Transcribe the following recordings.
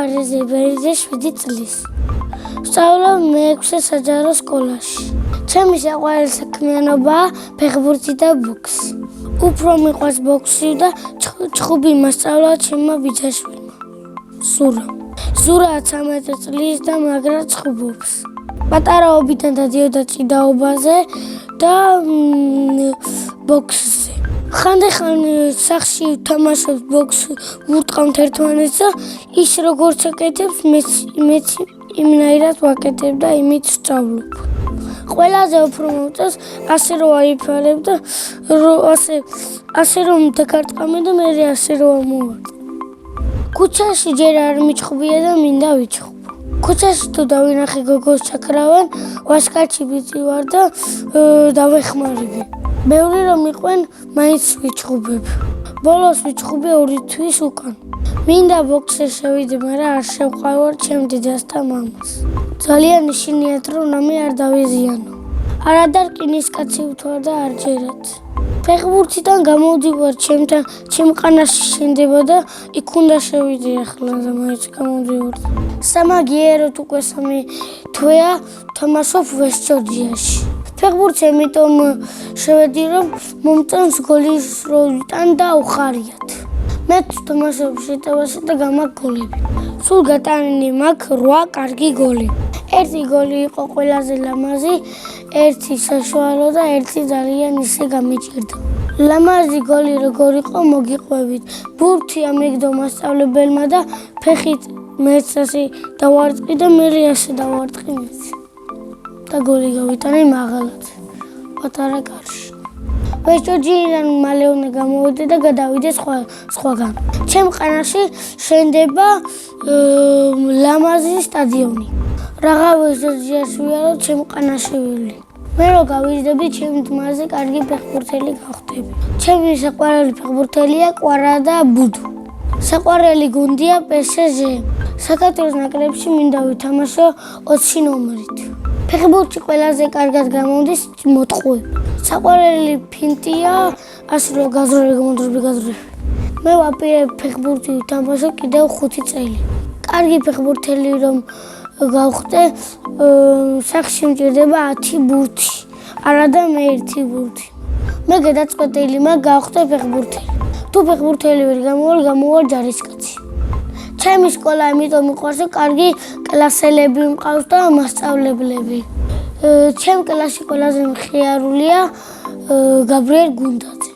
ლამარიზე ბერიძე 7 წლის. ვსწავლობ მე-6 საჯარო სკოლაში. ჩემი საყვარელი საქმიანობაა ფეხბურთი და ბოქსი. უფრო მიყვარს ბოქსი და ჩხუბი მასწავლა ჩემმა ბიძაშვილმა. ზურა 13 წლის და მაგრა ჩხუბობს. პატარაობიდან დადიოდა ჭიდაობაზე და ბოქსზე. ხანდახან სახში ვთამაშობ ბოქსს, ვურტყამთ ერთმანეთს და ის როგორც აკეთებს, მეც იმნაირად ვაკეთებ და იმით ვსწავლობ. ყველაზე უფრო მომწონს ასე რომ აიფარებ და ასე რომ დაკარტყამე და მე ასე რომ ამოვარდე. ქუჩაში ჯერ არ მიჩხუბია და მინდა ვიჩხუბ. ქუჩაში თუ დავინახე გოგოს ჩაქრავენ, ვასკაცი ბიჭი ვარ და დავეხმარები. ბევრი რომ იყვენ, მაინც ვიჩხუბებ. ბოლოს ვიჩხუბე 2 თვის უკან. მინდა ბოქსზე შევიდე, მაგრამ არ შევყავარ ჩემ დედას და მამას. ძალიან იშინიათ რომ ნამი არ დავიზიანო. არადარ რკინის კაცი ვთვარ და არ ჯერათ. ფეხბურთიდან გამოვდივარ ჩემთან, ჩემ ყანაში შენდება და იქ უნდა შევიდე ახლა და მაინც გამოვდივარ. სამაგიეროდ უკვე 3 თვეა თამაშობ ვესტჯორჯიაში. ფეხბურთს ამიტომ შევედი რომ მომწონს გოლის რო ვიტან და უხარიათ. მე თამაშობ შეტევაში და გამაქვს გოლები. სულ გატანილი მაქვს 8 კარგი გოლი. 1 გოლი იყო ყველაზე ლამაზი, 1 საშუალო და 1 ძალიან ისე გამიჭირდა. ლამაზი გოლი როგორ იყო მოგიყვებით. ბურთი ამიგდო მასწავლებელმა და ფეხით მეც ასე დავარტყი და მე ასე დავარტყი მეც. და გოლი გავიტანე მაღალად. პატარა კარში. ვესტჯორჯიიდან მალე უნდა გამოვიდე და გადავიდე სხვაგან. ჩემ ყანაში შენდება ლამაზი სტადიონი. რაღა ვესტჯორჯიაში ვიარო ჩემ ყანაში ვილი. მე რო გავიზრდები ჩემ ძმაზე კარგი ფეხბურთელი გავხდები. ჩემი საყვარელი ფეხბურთელია კვარა და ბუდუ. საყვარელი გუნდია PSG. საქართველოს ნაკრებში მინდა ვითამაშო 20 ნომერით. ფეხბურთში ყველაზე კარგად გამომდის მოტყუები. საყვარელი ფინტია ასე რომ გაზრები. მე ვაპირებ ფეხბურთი ვითამაშო კიდევ 5 წელი. კარგი ფეხბურთელი რომ გავხდე, სახში მჭირდება 10 ბურთი, არა და მე 1 ბურთი. მე გადაწყვეტილი მაქვს გავხდე ფეხბურთელი. თუ ფეხბურთელი ვერ გამოვარ ჯარისკაცი. ჩემი სკოლა ამიტომ მიყვარს, რომ კარგი კლასელები მყავს და მასწავლებლები. ჩემ კლასში ყველაზე მხიარულია გაბრიელ გუნდაძე.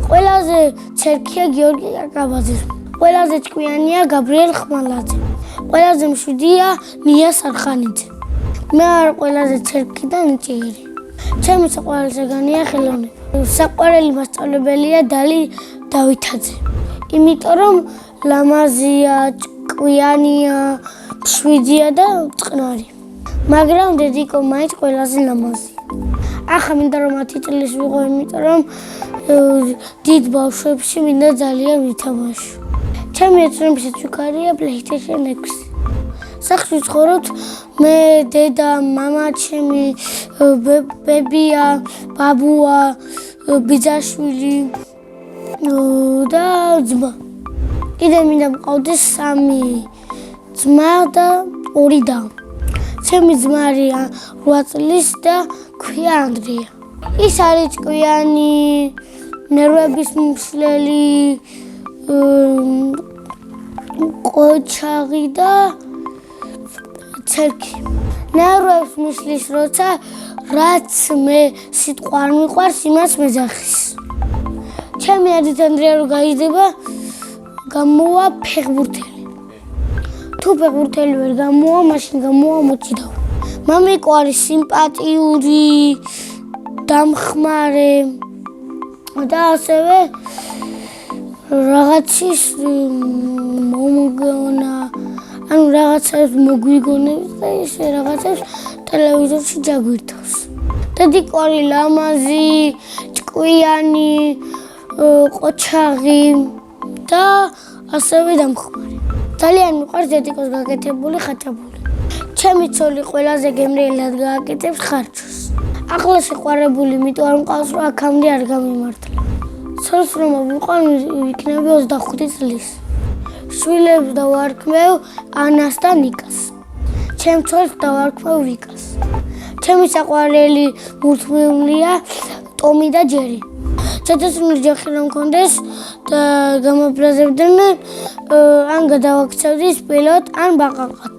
ყველაზე ცერქია გიორგი კაკაბაძე. ყველაზე ჭკვიანია გაბრიელ ხმალაძე. ყველაზე მშვიდია ნია სარხანიძე. მე არ ყველაზე ცერქი და ნიჭიერი. ჩემი საყვარელი საგანია ხელოვნება. საყვარელი მასწავლებელია დალი დავითაძე. იმიტომ რომ ლამაზია, ჭკვიანია, მშვიდია და წყნარი. მაგრამ დედიკო მაინც ყველაზე ლამაზია. ახლა მინდა რომ 10 წლის ვიყო, იმიტომ რომ დიდ ბავშვებში მინდა ძალიან ვითამაშო. ჩემი ეცნობისაც ვიქარია PlayStation 6. სახში ვცხოვრობთ მე, დედა, მამა ჩემი, ბებია, ბაბუა, ბიძაშვილი და ძმა. კიდე მინდა მყავდეს 3 ძმა და 2 და. ჩემი ძმა არის 8 წლის და ქვია ანდრია. ის არის ჭკვიანი, ნერვების მსვლელი, ყოჩაღი და ცერქი. ნერვებს მსლის როცა რაც მე სიტყვა არ მიყვარს, იმას მეძახის. ჩემი ადით ანდრია რო გაიზრდება, გამოვა ფეხბურთელი. თუ ფეხბურთელი ვერ გამოვა, მაშინ გამოვა მოჭიდავ. მამიკო არის სიმპათიური, დამხმარე და ასევე რაღაცის მომგონა, ანუ რაღაცებს მოგვიგონებს და ესე რაღაცებს ტელევიზორში ჯაგვირთავს. დედიკო არის ლამაზი, ჭკვიანი, ყოჩაღი და ასევე დამხმარე. ძალიან მიყვარს დედიკოს გაკეთებული ხაჭაპური. ჩემი ცოლი ყველაზე გემრიელად გააკეთებს ხარჯოს. ახლა შეყვარებული იმიტომ არ მყავს, რომ აქამდე არ გამიმართლა. ცოლს რომ ვიყავ, იქნება 25 წლის. შვილებს დავარქმევ ანას და ნიკას. ჩემს ცოლს დავარქმევ ვიკას. ჩემი საყვარელი მულტფილმია ტომი და ჯერი. ცოტასუნი ჯახი რომ მქონდეს და გამოფრაზებდნენ ან გადავაქცევდი სპილოთ ან ბაყაყად.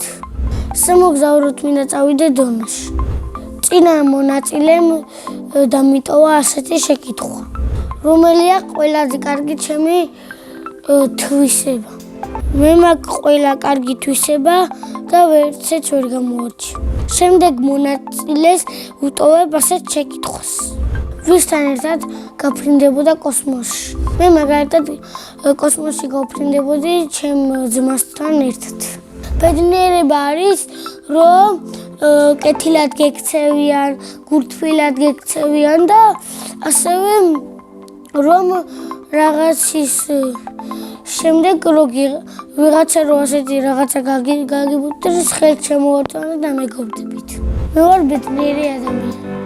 სამოგზაუროდ მინდა წავიდე დონეში. წინა მონაწილემ დამიტოვა ასეთი შეკითხვა. რომელია ყველაზე კარგი ჩემი თვისება? მე მაქვს ყველა კარგი თვისება და ვერცეც ვერ გამოვარჩი. შემდეგ მონაწილეს უტოვებ ასეთ შეკითხვას. ვისთან ერთად გაფრინდებოდა კოსმოსში? მე მაგალითად კოსმოსში გავფრინდებოდი ჩემ ძმასთან ერთად. ბედნიერება არის, რომ კეთილად გექცევიან, გულთბილად გექცევიან და ასევე რომ რაღაცის შემდეგ ვიღაცა რო ასეთი რაღაცა გაგიბუტდეს, ხელს შემოვარდნა და მეგობრდებით. მე ვარ ბედნიერი ადამიანი.